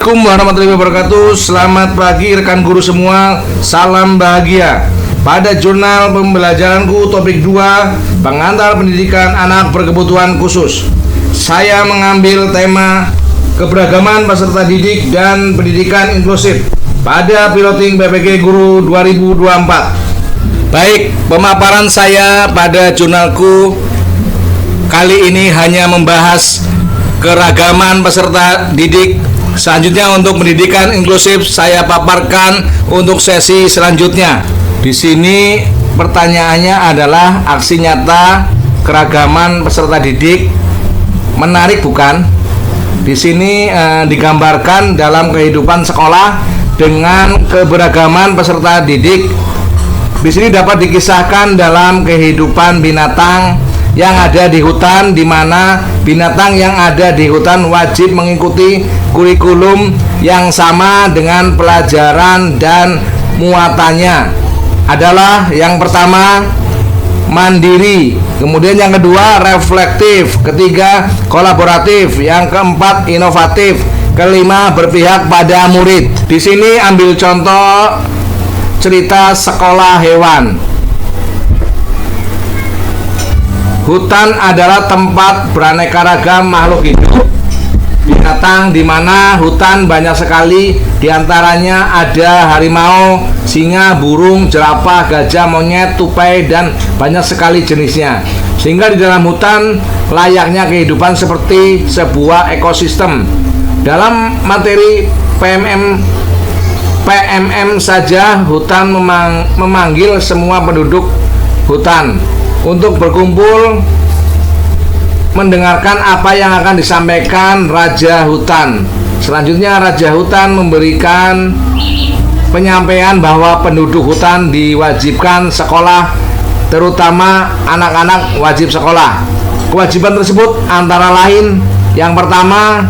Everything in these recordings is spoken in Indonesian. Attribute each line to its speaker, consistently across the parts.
Speaker 1: Assalamualaikum warahmatullahi wabarakatuh. Selamat pagi rekan guru semua. Salam bahagia. Pada jurnal pembelajaranku topik 2, pengantar pendidikan anak berkebutuhan khusus, saya mengambil tema keberagaman peserta didik dan pendidikan inklusif pada piloting PPG Guru 2024. Baik, pemaparan saya pada jurnalku kali ini hanya membahas keragaman peserta didik. Selanjutnya untuk pendidikan inklusif saya paparkan untuk sesi selanjutnya. Di sini pertanyaannya adalah aksi nyata keragaman peserta didik menarik bukan? Di sini digambarkan dalam kehidupan sekolah dengan keberagaman peserta didik. Di sini dapat dikisahkan dalam kehidupan binatang yang ada di hutan, di mana binatang yang ada di hutan wajib mengikuti kurikulum yang sama dengan pelajaran dan muatannya. Adalah yang pertama mandiri, kemudian yang kedua reflektif, ketiga kolaboratif, yang keempat inovatif, kelima berpihak pada murid. Di sini ambil contoh cerita sekolah hewan. Hutan adalah tempat beraneka ragam makhluk hidup binatang, di mana hutan banyak sekali, diantaranya ada harimau, singa, burung, jerapah, gajah, monyet, tupai, dan banyak sekali jenisnya. Sehingga di dalam hutan layaknya kehidupan seperti sebuah ekosistem. Dalam materi PMM saja, hutan memanggil semua penduduk hutan untuk berkumpul mendengarkan apa yang akan disampaikan Raja Hutan. Selanjutnya Raja Hutan memberikan penyampaian bahwa penduduk hutan diwajibkan sekolah, terutama anak-anak wajib sekolah. Kewajiban tersebut antara lain yang pertama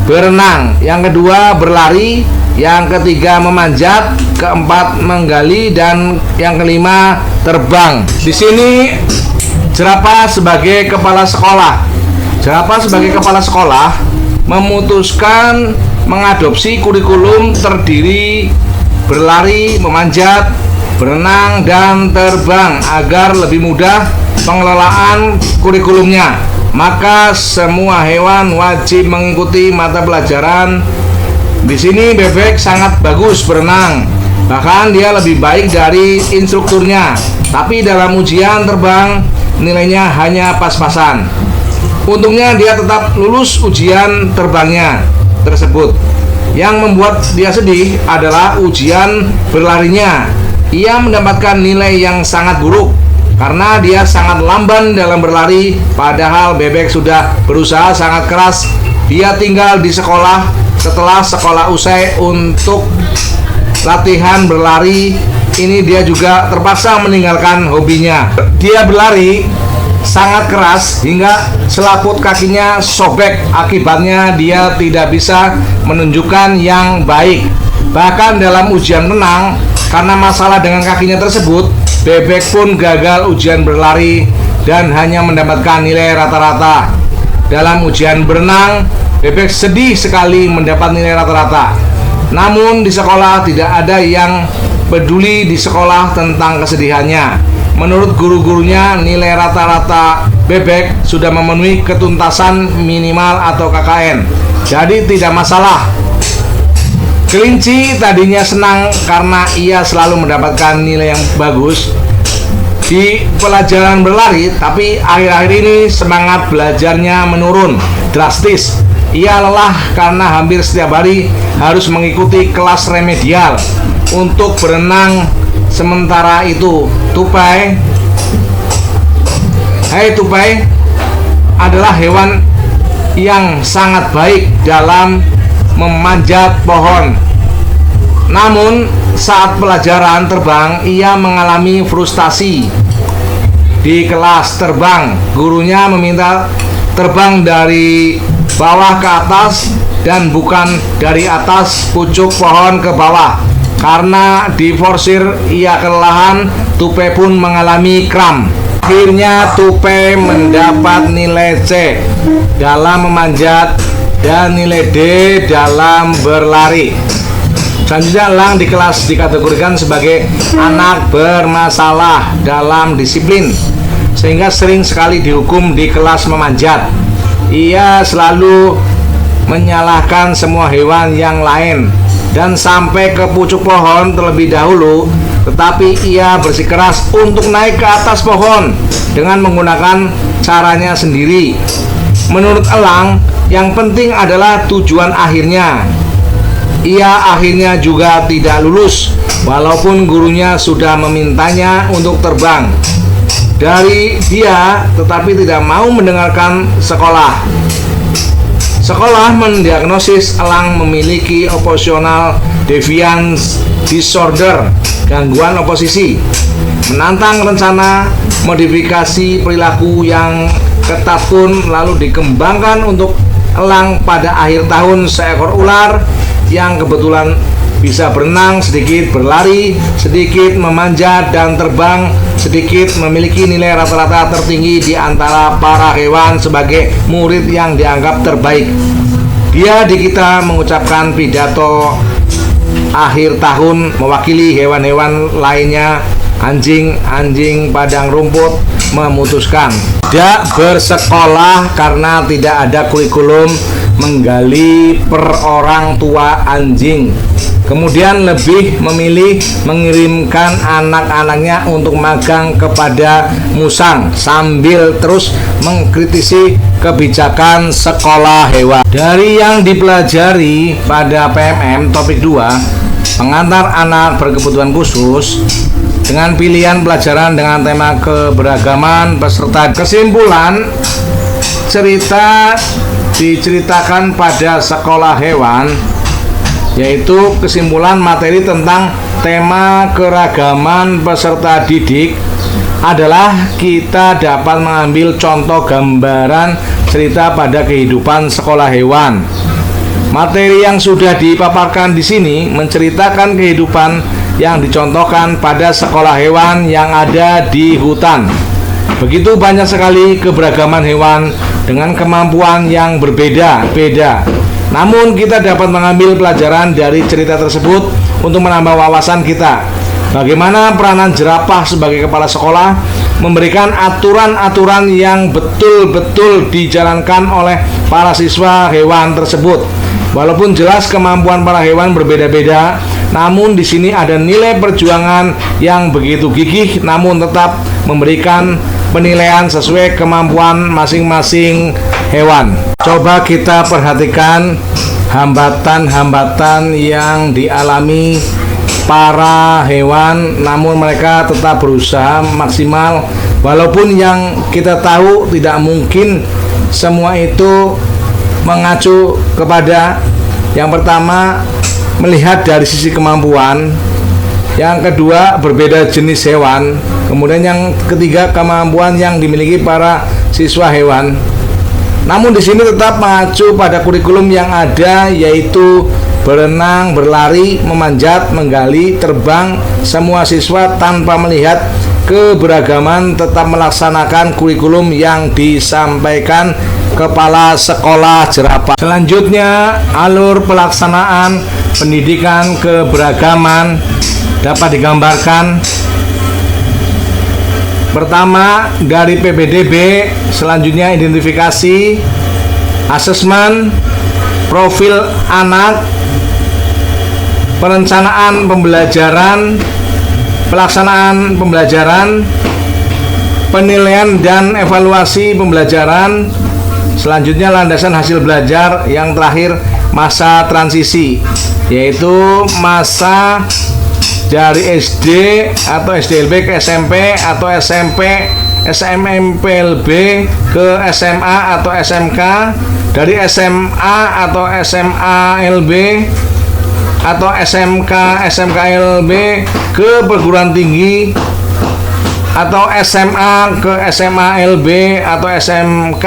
Speaker 1: berenang, yang kedua berlari, yang ketiga memanjat, keempat menggali, dan yang kelima terbang. Di sini jerapah sebagai kepala sekolah. Jerapah sebagai kepala sekolah memutuskan mengadopsi kurikulum terdiri berlari, memanjat, berenang, dan terbang agar lebih mudah pengelolaan kurikulumnya. Maka semua hewan wajib mengikuti mata pelajaran. Di sini bebek sangat bagus berenang, bahkan dia lebih baik dari instrukturnya. Tapi dalam ujian terbang nilainya hanya pas-pasan. Untungnya dia tetap lulus ujian terbangnya tersebut. Yang membuat dia sedih adalah ujian berlarinya. Ia mendapatkan nilai yang sangat buruk karena dia sangat lamban dalam berlari, padahal bebek sudah berusaha sangat keras. Dia tinggal di sekolah setelah sekolah usai untuk latihan berlari. Ini dia juga terpaksa meninggalkan hobinya. Dia berlari sangat keras hingga selaput kakinya sobek. Akibatnya dia tidak bisa menunjukkan yang baik. Bahkan dalam ujian renang, karena masalah dengan kakinya tersebut, bebek pun gagal ujian berlari dan hanya mendapatkan nilai rata-rata. Dalam ujian berenang, bebek sedih sekali mendapat nilai rata-rata. Namun di sekolah tidak ada yang peduli di sekolah tentang kesedihannya. Menurut guru-gurunya, nilai rata-rata bebek sudah memenuhi ketuntasan minimal atau KKN, jadi tidak masalah. Kelinci tadinya senang karena ia selalu mendapatkan nilai yang bagus di pelajaran berlari, tapi akhir-akhir ini semangat belajarnya menurun drastis. Ia lelah karena hampir setiap hari harus mengikuti kelas remedial untuk berenang. Sementara itu tupai, tupai adalah hewan yang sangat baik dalam memanjat pohon. Namun saat pelajaran terbang ia mengalami frustasi. Di kelas terbang, gurunya meminta terbang dari bawah ke atas dan bukan dari atas pucuk pohon ke bawah. Karena diforsir ia kelelahan, tupai pun mengalami kram. Akhirnya tupai mendapat nilai C dalam memanjat dan nilai D dalam berlari. Selanjutnya elang di kelas dikategorikan sebagai anak bermasalah dalam disiplin, sehingga sering sekali dihukum di kelas memanjat. Ia selalu menyalahkan semua hewan yang lain dan sampai ke pucuk pohon terlebih dahulu, tetapi ia bersikeras untuk naik ke atas pohon dengan menggunakan caranya sendiri. Menurut elang, yang penting adalah tujuan akhirnya. Ia akhirnya juga tidak lulus walaupun gurunya sudah memintanya untuk terbang dari dia, tetapi tidak mau mendengarkan sekolah. Sekolah mendiagnosis elang memiliki oppositional deviance disorder, gangguan oposisi, menantang rencana modifikasi perilaku yang ketat pun lalu dikembangkan untuk elang. Pada akhir tahun, seekor ular yang kebetulan bisa berenang sedikit, berlari sedikit, memanjat dan terbang sedikit, memiliki nilai rata-rata tertinggi di antara para hewan sebagai murid yang dianggap terbaik. Dia di kita mengucapkan pidato akhir tahun mewakili hewan-hewan lainnya. Anjing padang rumput memutuskan tidak bersekolah karena tidak ada kurikulum menggali per orang tua anjing. Kemudian lebih memilih mengirimkan anak-anaknya untuk magang kepada musang sambil terus mengkritisi kebijakan sekolah hewan. Dari yang dipelajari pada PMM topik 2, pengantar anak berkebutuhan khusus, dengan pilihan pelajaran dengan tema keberagaman peserta. Kesimpulan, cerita diceritakan pada sekolah hewan, yaitu kesimpulan materi tentang tema keragaman peserta didik adalah kita dapat mengambil contoh gambaran cerita pada kehidupan sekolah hewan. Materi yang sudah dipaparkan di sini menceritakan kehidupan yang dicontohkan pada sekolah hewan yang ada di hutan. Begitu banyak sekali keberagaman hewan dengan kemampuan yang berbeda-beda. Namun kita dapat mengambil pelajaran dari cerita tersebut untuk menambah wawasan kita. Bagaimana peranan jerapah sebagai kepala sekolah memberikan aturan-aturan yang betul-betul dijalankan oleh para siswa hewan tersebut. Walaupun jelas kemampuan para hewan berbeda-beda, namun di sini ada nilai perjuangan yang begitu gigih, namun tetap memberikan penilaian sesuai kemampuan masing-masing hewan. Coba kita perhatikan hambatan-hambatan yang dialami para hewan, namun mereka tetap berusaha maksimal. Walaupun yang kita tahu tidak mungkin semua itu mengacu kepada yang pertama melihat dari sisi kemampuan, yang kedua berbeda jenis hewan, kemudian yang ketiga kemampuan yang dimiliki para siswa hewan. Namun di sini tetap mengacu pada kurikulum yang ada, yaitu berenang, berlari, memanjat, menggali, terbang. Semua siswa tanpa melihat keberagaman tetap melaksanakan kurikulum yang disampaikan kepala sekolah jerapah. Selanjutnya, alur pelaksanaan pendidikan keberagaman dapat digambarkan. Pertama, dari PPDB, selanjutnya identifikasi, asesmen, profil anak, perencanaan pembelajaran, pelaksanaan pembelajaran, penilaian dan evaluasi pembelajaran. Selanjutnya landasan hasil belajar. Yang terakhir masa transisi, yaitu masa dari SD atau SDLB ke SMP atau SMP SMMPLB ke SMA atau SMK, dari SMA atau SMALB atau SMK SMKLB ke perguruan tinggi, atau SMA ke SMALB atau SMK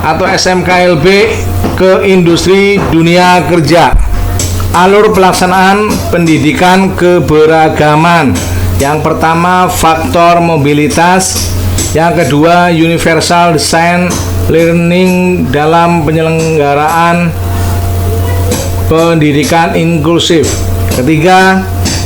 Speaker 1: atau SMKLB ke industri dunia kerja. Alur pelaksanaan pendidikan keberagaman. Yang pertama, faktor mobilitas. Yang kedua, universal design learning dalam penyelenggaraan pendidikan inklusif. Ketiga,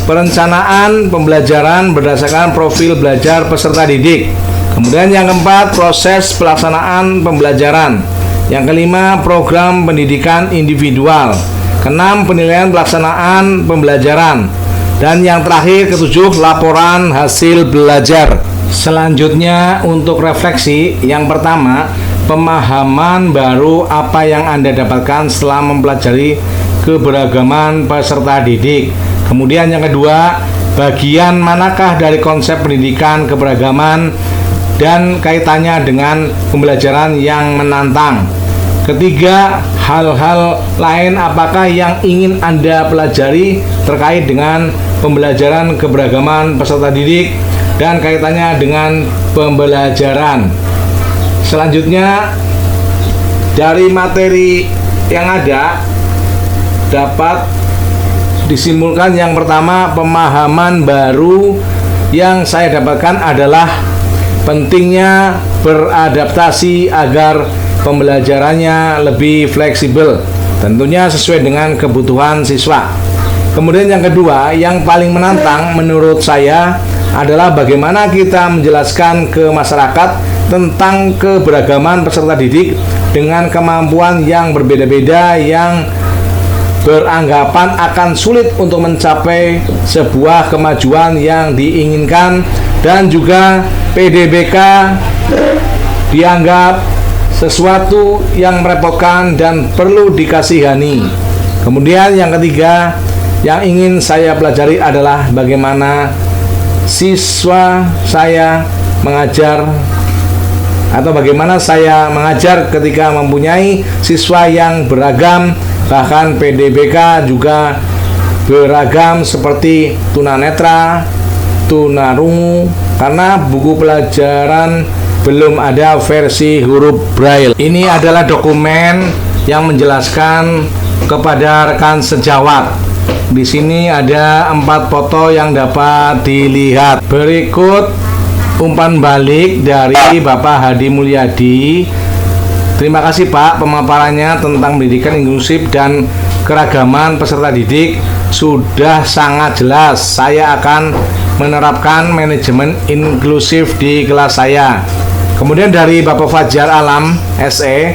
Speaker 1: perencanaan pembelajaran berdasarkan profil belajar peserta didik. Kemudian yang keempat, proses pelaksanaan pembelajaran. Yang kelima, program pendidikan individual. Keenam, penilaian pelaksanaan pembelajaran. Dan yang terakhir, ketujuh, laporan hasil belajar. Selanjutnya untuk refleksi, yang pertama, pemahaman baru apa yang Anda dapatkan setelah mempelajari keberagaman peserta didik. Kemudian yang kedua, bagian manakah dari konsep pendidikan keberagaman dan kaitannya dengan pembelajaran yang menantang. Ketiga, hal-hal lain apakah yang ingin Anda pelajari terkait dengan pembelajaran keberagaman peserta didik dan kaitannya dengan pembelajaran. Selanjutnya, dari materi yang ada dapat disimpulkan yang pertama, pemahaman baru yang saya dapatkan adalah pentingnya beradaptasi agar pembelajarannya lebih fleksibel, tentunya sesuai dengan kebutuhan siswa. Kemudian yang kedua, yang paling menantang menurut saya adalah bagaimana kita menjelaskan ke masyarakat tentang keberagaman peserta didik dengan kemampuan yang berbeda-beda yang beranggapan akan sulit untuk mencapai sebuah kemajuan yang diinginkan, dan juga PDBK dianggap sesuatu yang merepotkan dan perlu dikasihani. Kemudian yang ketiga yang ingin saya pelajari adalah bagaimana siswa saya mengajar atau bagaimana saya mengajar ketika mempunyai siswa yang beragam. Bahkan PDBK juga beragam seperti tunanetra, tunarungu, karena buku pelajaran belum ada versi huruf braille. Ini adalah dokumen yang menjelaskan kepada rekan sejawat. Di sini ada 4 foto yang dapat dilihat. Berikut umpan balik dari Bapak Hadi Mulyadi. Terima kasih Pak, pemaparannya tentang pendidikan inklusif dan keragaman peserta didik sudah sangat jelas. Saya akan menerapkan manajemen inklusif di kelas saya. Kemudian dari Bapak Fajar Alam SE,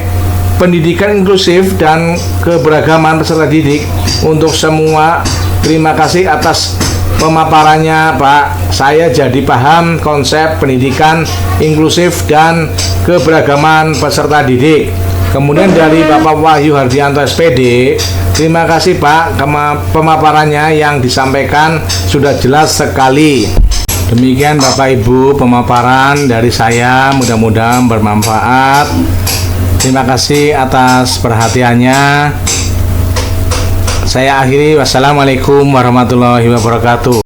Speaker 1: pendidikan inklusif dan keberagaman peserta didik untuk semua. Terima kasih atas pemaparannya Pak. Saya jadi paham konsep pendidikan inklusif dan keberagaman peserta didik. Kemudian dari Bapak Wahyu Hardianto SPD, terima kasih Pak, pemaparannya yang disampaikan sudah jelas sekali. Demikian Bapak Ibu pemaparan dari saya, mudah-mudahan bermanfaat. Terima kasih atas perhatiannya. Saya akhiri, wassalamualaikum warahmatullahi wabarakatuh.